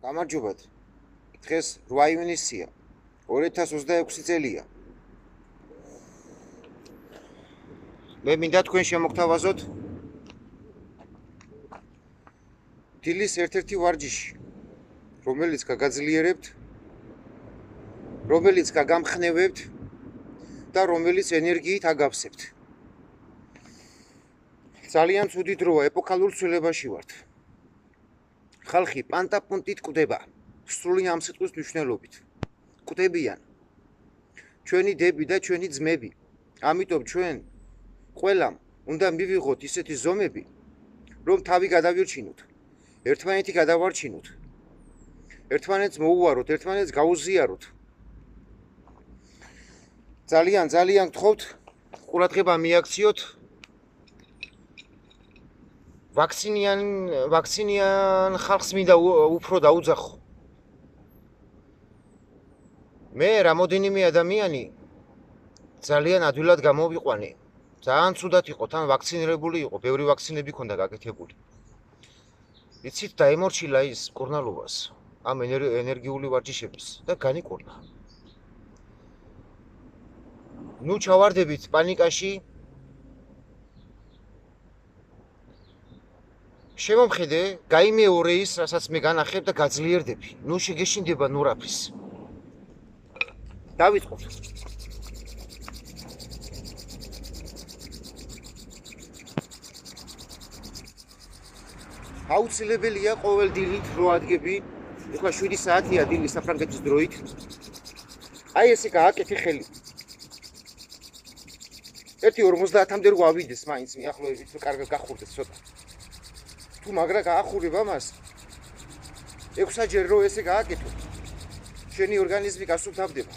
გამარჯობათ. დღეს 8 ივნისია, 2026 წელია. მე მინდა თქვენ შემოგთავაზოთ დილის ერთ-ერთი ვარჯიში, რომელიც გაგაძლიერებთ, რომელიც გაგამხნევებთ და რომელიც ენერგიით აგავსებთ. ძალიან ცუდი დროა, ეპოქალურ ცვლილებაში ვართ. ხალხი პანტაპუნტით კვდება, სრული ამ სიტყვის მნიშვნელობით. კვდებიან ჩვენი დები და ჩვენი ძმები. ამიტომ ჩვენ ყველამ უნდა მივიღოთ ისეთი ზომები, რომ თავი გადავირჩინოთ, ერთმანეთი გადავარჩინოთ, ერთმანეთს მოუვაროთ, ერთმანეთს გაუზიაროთ. ძალიან გთხოვთ, ყურადღება მიაქციოთ ვაქცინიან ხალხს მინდა უფრო დაუძახო. მე რამოდენიმე ადამიანი ძალიან ადვილად გამოვიყვანე. ძალიან ცუდად იყო, თან ვაქცინირებული იყო, ბევრი ვაქცინები ქონდა გაკეთებული. იცით, დაემორჩილა ის მკურნალობას ამ ენერგიული ვარჯიშების და განიკურნა. ნუ ჩავარდებით პანიკაში. შემომხედე, გაიმეორე ის, რასაც მე განახებ და გაძლიერდები. ნუ შეგეშინდება ნურაფის. დავიწყოთ. აუცილებელია ყოველ დილით რო ადგები, ეხლა 7 საათია დილის საფრანგეთის დროით. აი ესე გააკეთე ხელი. 1:50-მდე რო ავიდეს მაინც მიახლოებით, რომ კარგად გახურდეს ცოტა. თუ მაგრა გაახურებ ამას, 6-ჯერ რო ესე გააკეთო, შენი ორგანიზმი გასუფთავდება.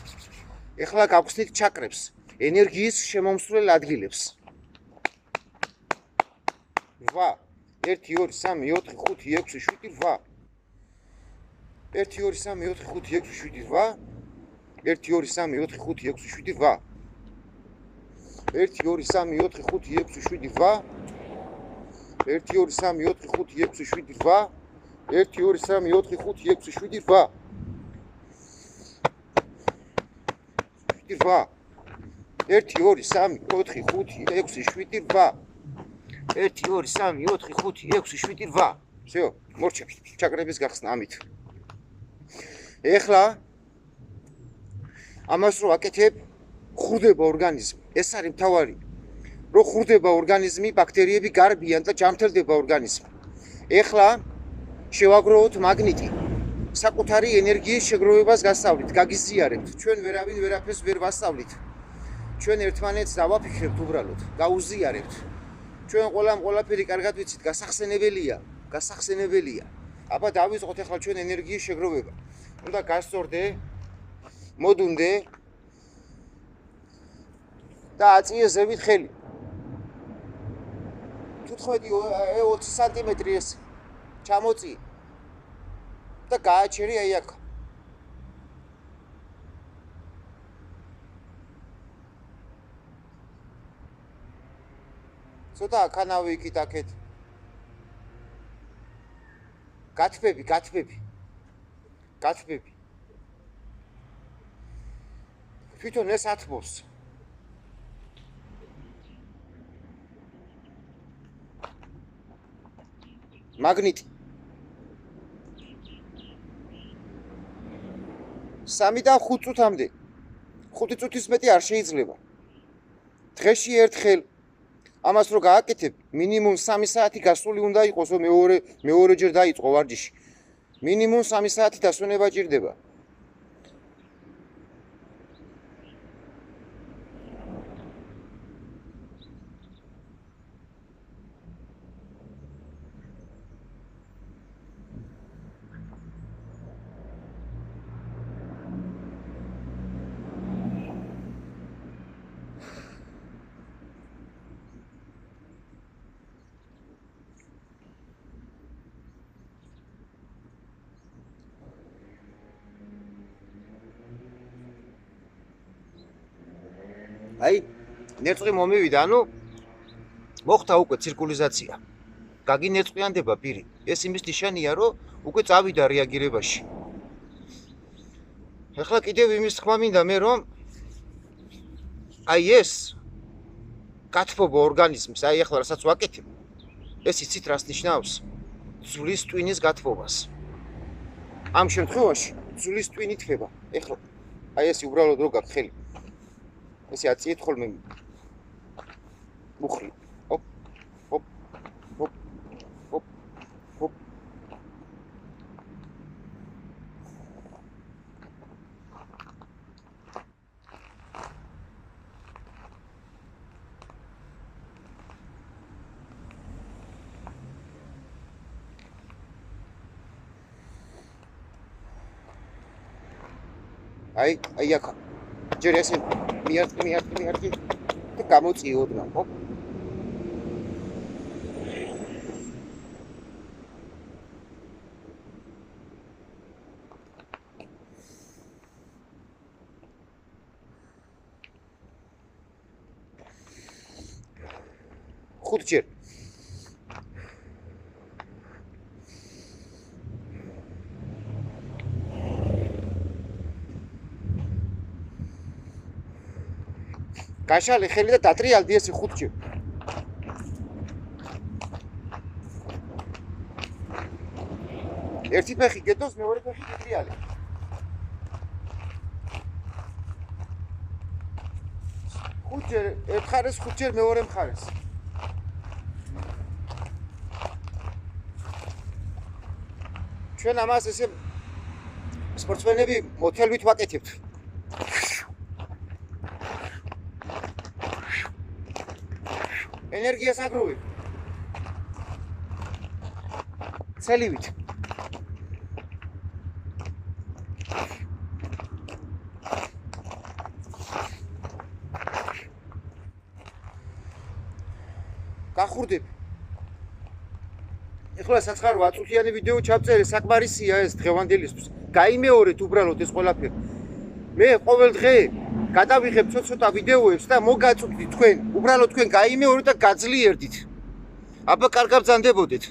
ეხლა გავხსნით ჩაკრებს, ენერგიის შემომსვლელ ადგილებს. 8 1 2 3 4 5 6 7 8 1 2 3 4 5 6 7 8 1 2 3 4 5 6 7 8 1 2 3 4 5 6 7 8 1 2 3 4 5 6 7 8 1 2 3 4 5 6 7 8 8 1 2 3 4 5 6 7 8 1 2 3 4 5 6 7 8 всё, მორჩა, ჩაკრების გახსნა ამით. ეხლა ამას რო აკეთებ, ხურდება ორგანიზმი. ეს არის მთავარი. რო ხურდება ორგანიზმი, ბაქტერიები გარბიან და ჯამთელდება ორგანიზმი. ეხლა შევაგროვოთ მაგნიტი. საკუთარი ენერგიის შეგროვებას გასწავლით, გაგიზიარებთ. ჩვენ ვერავინ ვერაფერს ვერ ვასწავლით. ჩვენ ერთმანეთს დავაფიქრებთ უბრალოდ, გაუზიარებთ. ჩვენ ყველაფერი კარგად ვიცით, გასახსენებელია. აბა დავიწყოთ ახლა ჩვენ ენერგიის შეგროვება. უნდა გასწორდე, მოდუნდე და აწიე ზევით ხელი. 15-20 სანტიმეტრი ეს ჩამოწი და გააჩერი აი აქ. ცოტა აქანავე იქით აქეთ. გათბები. თვითონ ეს ათბობს. მაგნიტი. 3-დან 5 წუთამდე. 5 წუთის მეტი არ შეიძლება. დღეში ერთხელ ამას რო გააკეთებ, მინიმუმ 3 საათი გასული უნდა იყოს, რომ მეორეჯერ დაიწყო ვარჯიში. მინიმუმ 3 საათი დასვენება ჭირდება. აი, ნერწყვი მომივიდა, ანუ მოხდა უკვე ცირკულიზაცია. გაგინერწყიანდება პირი. ეს იმის ნიშანია, რომ უკვე წავიდა რეაგირებაში. ეხლა კიდევ იმის თქმა მინდა მე, რომ აი ეს გათბობა ორგანიზმის, აი ახლა რასაც ვაკეთებ, ეს იცით რას ნიშნავს? ძვლის ტვინის გათბობას. ამ შემთხვევაში ძვლის ტვინი თქება. ეხლა აი ეს უბრალოდ რო გაქვს ხელი. ესე აწიეთ ხოლმე მუხლი. ოპ ოპ ოპ ოპ ოპ აი აქ ჯერ ესე მიარტყი და გამოწიოდნა, ხო? ხუთჯერ გაშალე ხელი და დატრიალდი ესე ხუთჯერ. ერთი ფეხი გედოს, მეორე ფეხი დატრიალე. ხუთჯერ ერთ მხარეს, ხუთჯერ მეორე მხარეს. ჩვენ ამას ესე სპორტსმენები მოთელვით ვაკეთებთ. ენერგიას აგროვებ. ცელივით. გახურდებ. ეხლა საცხარო 10 წუთიანი ვიდეო ჩავწერე, საკმარისია ეს დღევანდელისთვის. გაიმეორეთ უბრალოდ ეს ყველაფერი. მე ყოველ დღე გადავიღებ ცოტა ვიდეოებს და მოგაწვდით თქვენ. უბრალოდ თქვენ გაიმეორეთ და გაძლიერდით. აბა კარგად ბრძანდებოდეთ.